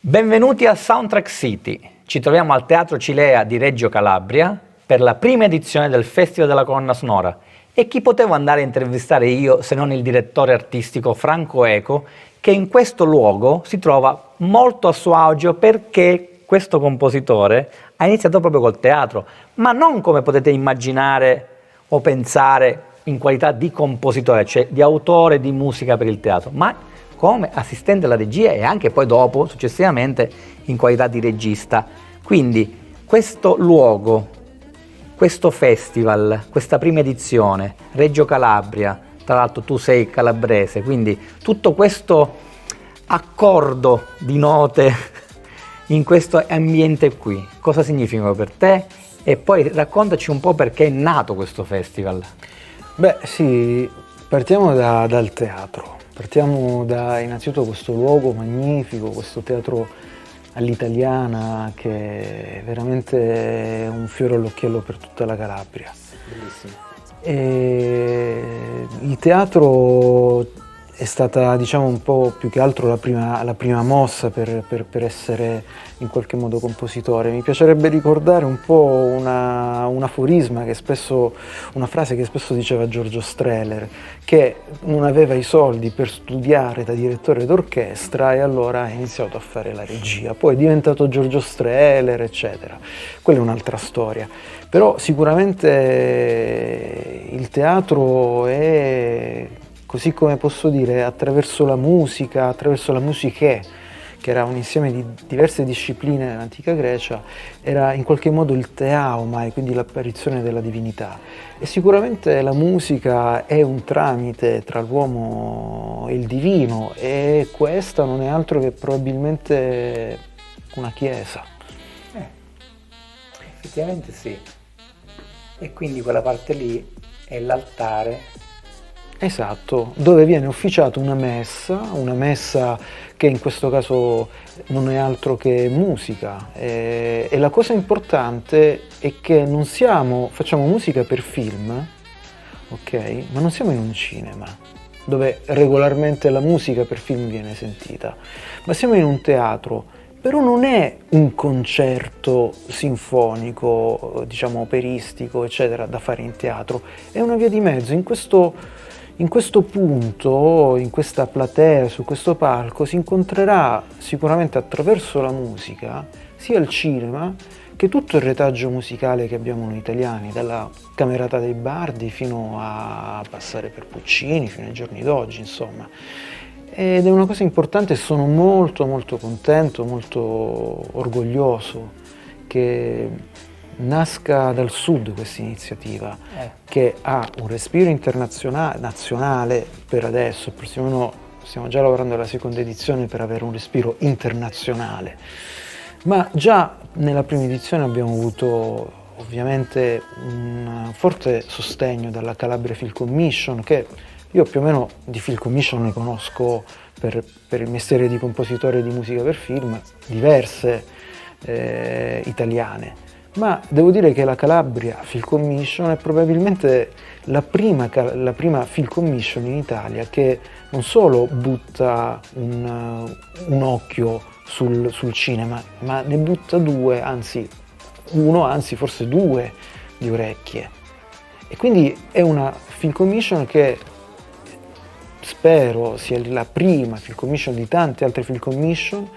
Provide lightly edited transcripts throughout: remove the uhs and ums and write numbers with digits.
Benvenuti a Soundtrack City. Ci troviamo al Teatro Cilea di Reggio Calabria per la prima edizione del Festival della Colonna Sonora. E chi potevo andare a intervistare io se non il direttore artistico Franco Eco, che in questo luogo si trova molto a suo agio perché questo compositore ha iniziato proprio col teatro, ma non come potete immaginare o pensare in qualità di compositore, cioè di autore di musica per il teatro, ma come assistente alla regia e anche poi dopo, successivamente, in qualità di regista. Quindi questo luogo, questo festival, questa prima edizione, Reggio Calabria, tra l'altro tu sei calabrese, quindi tutto questo accordo di note in questo ambiente qui, cosa significa per te? E poi raccontaci un po' perché è nato questo festival. Beh sì, partiamo dal teatro. Partiamo da innanzitutto questo luogo magnifico, questo teatro all'italiana che è veramente un fiore all'occhiello per tutta la Calabria. Bellissimo. E il teatro è stata, diciamo, un po' più che altro la prima mossa per essere in qualche modo compositore. Mi piacerebbe ricordare un po' un aforisma una frase che spesso diceva Giorgio Strehler, che non aveva i soldi per studiare da direttore d'orchestra e allora ha iniziato a fare la regia. Poi è diventato Giorgio Strehler, eccetera. Quella è un'altra storia. Però sicuramente il teatro è, così come posso dire, attraverso la musica, che era un insieme di diverse discipline nell'antica Grecia, era in qualche modo il teauma e quindi l'apparizione della divinità. E sicuramente la musica è un tramite tra l'uomo e il divino e questa non è altro che probabilmente una chiesa. Effettivamente sì. E quindi quella parte lì è l'altare. Esatto, dove viene officiata una messa che in questo caso non è altro che musica. E la cosa importante è che facciamo musica per film, ok? Ma non siamo in un cinema, dove regolarmente la musica per film viene sentita, ma siamo in un teatro. Però non è un concerto sinfonico, diciamo operistico, eccetera, da fare in teatro, è una via di mezzo. In questo punto, in questa platea, su questo palco, si incontrerà sicuramente attraverso la musica sia il cinema che tutto il retaggio musicale che abbiamo noi italiani, dalla Camerata dei Bardi fino a passare per Puccini, fino ai giorni d'oggi, insomma. Ed è una cosa importante e sono molto molto contento, molto orgoglioso che nasca dal sud questa iniziativa che ha un respiro nazionale per adesso. Il prossimo anno stiamo già lavorando alla seconda edizione per avere un respiro internazionale, ma già nella prima edizione abbiamo avuto ovviamente un forte sostegno dalla Calabria Film Commission, che io più o meno di Film Commission ne conosco per il mestiere di compositore di musica per film, diverse italiane, ma devo dire che la Calabria Film Commission è probabilmente la prima Film Commission in Italia che non solo butta un occhio sul cinema, ma ne butta due, anzi forse due di orecchie. E quindi è una Film Commission che spero sia la prima Film Commission di tante altre Film Commission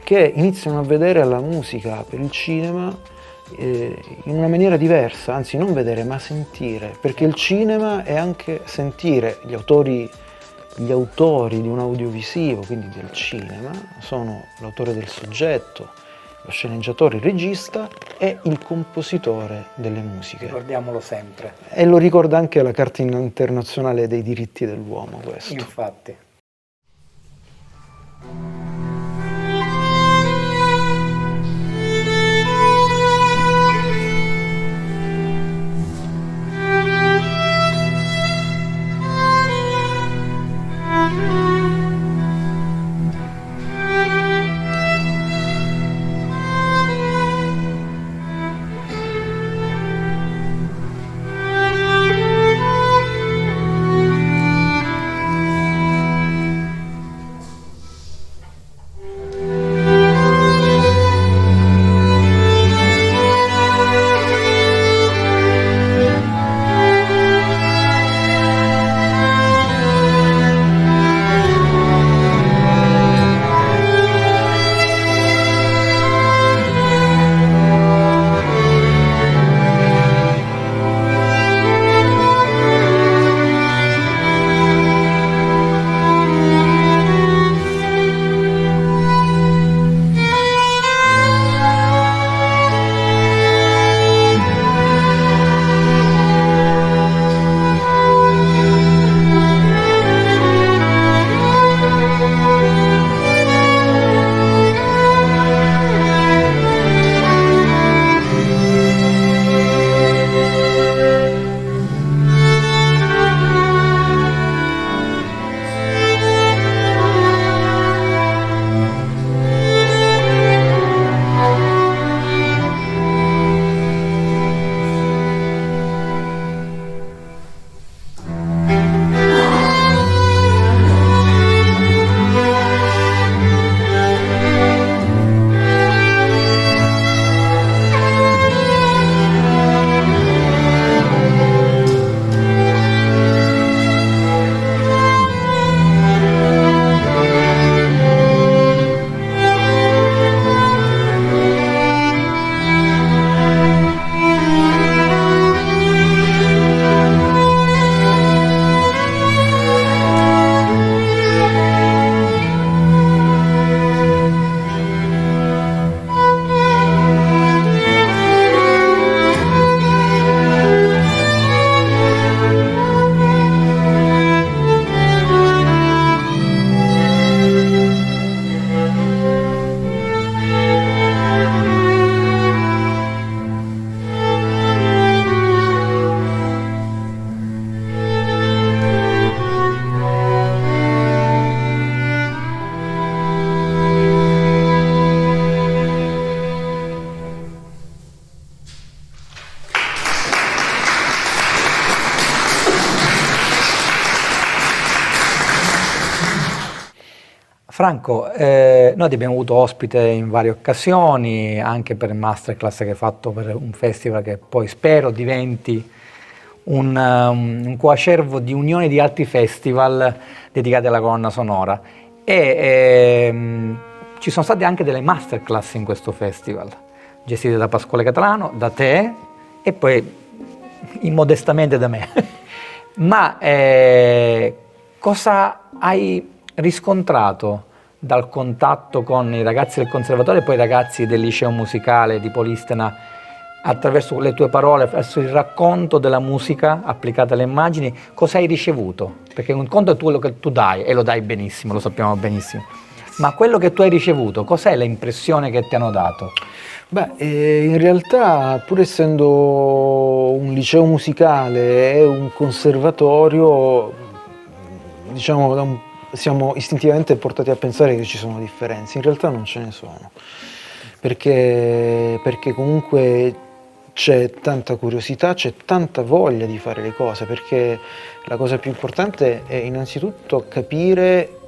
che iniziano a vedere la musica per il cinema in una maniera diversa, anzi non vedere ma sentire, perché il cinema è anche sentire. Gli autori di un audiovisivo, quindi del cinema, sono l'autore del soggetto, lo sceneggiatore, il regista e il compositore delle musiche. Ricordiamolo sempre. E lo ricorda anche la Carta internazionale dei diritti dell'uomo, questo. Infatti. Franco, noi ti abbiamo avuto ospite in varie occasioni, anche per masterclass che hai fatto per un festival che poi spero diventi un coacervo di unione di altri festival dedicati alla colonna sonora. Ci sono state anche delle masterclass in questo festival, gestite da Pasquale Catalano, da te e poi immodestamente da me. Ma cosa hai riscontrato dal contatto con i ragazzi del conservatorio e poi i ragazzi del liceo musicale di Polistena attraverso le tue parole, attraverso il racconto della musica applicata alle immagini? Cosa hai ricevuto? Perché un conto è quello che tu dai, e lo dai benissimo, lo sappiamo benissimo, ma quello che tu hai ricevuto, cos'è l'impressione che ti hanno dato? In realtà, pur essendo un liceo musicale e un conservatorio, diciamo, siamo istintivamente portati a pensare che ci sono differenze. In realtà non ce ne sono, perché comunque c'è tanta curiosità, c'è tanta voglia di fare le cose, perché la cosa più importante è innanzitutto capire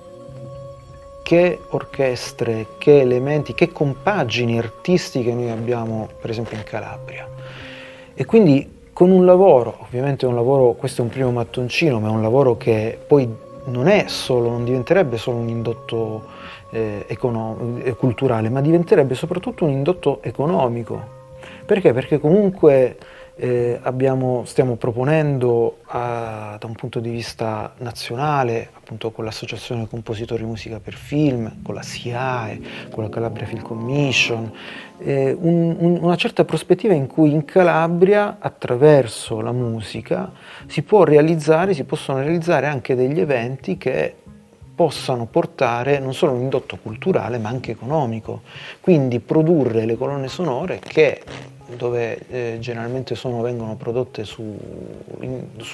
che orchestre, che elementi, che compagini artistiche noi abbiamo per esempio in Calabria. E quindi con un lavoro, ovviamente è un lavoro, questo è un primo mattoncino, ma è un lavoro che poi non diventerebbe solo un indotto culturale, ma diventerebbe soprattutto un indotto economico. Perché? Perché comunque stiamo proponendo da un punto di vista nazionale, appunto con l'Associazione Compositori Musica per Film, con la SIAE, con la Calabria Film Commission, una certa prospettiva in cui in Calabria, attraverso la musica, si possono realizzare anche degli eventi che possano portare non solo un indotto culturale ma anche economico, quindi produrre le colonne sonore dove generalmente vengono prodotte su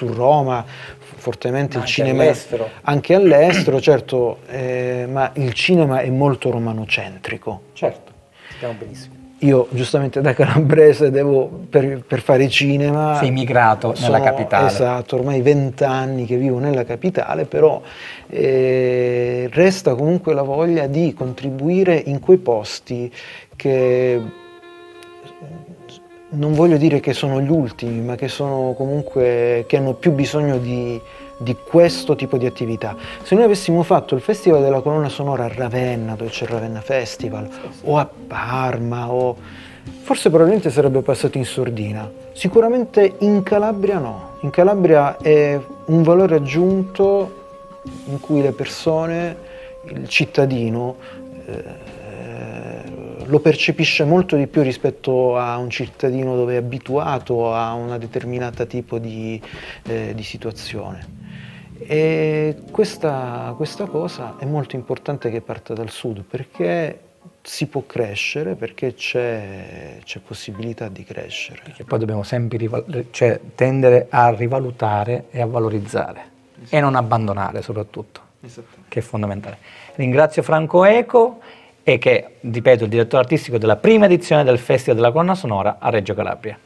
Roma, fortemente il cinema all'estero. Anche all'estero, certo, ma il cinema è molto romanocentrico. Certo, stiamo benissimo. Io giustamente da calabrese per fare cinema... Sei migrato nella capitale. Esatto, ormai 20 anni che vivo nella capitale, però resta comunque la voglia di contribuire in quei posti che non voglio dire che sono gli ultimi, ma che sono comunque che hanno più bisogno di questo tipo di attività. Se noi avessimo fatto il Festival della Colonna Sonora a Ravenna, dove c'è il Ravenna Festival, o a Parma, forse probabilmente sarebbe passato in sordina. Sicuramente in Calabria no. In Calabria è un valore aggiunto in cui le persone, il cittadino, lo percepisce molto di più rispetto a un cittadino dove è abituato a una determinata tipo di situazione. E questa cosa è molto importante che parta dal sud, perché si può crescere, perché c'è possibilità di crescere. Perché poi dobbiamo sempre tendere a rivalutare e a valorizzare e non abbandonare soprattutto, che è fondamentale. Ringrazio Franco Eco e che, ripeto, il direttore artistico della prima edizione del Festival della Colonna Sonora a Reggio Calabria.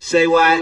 Say what?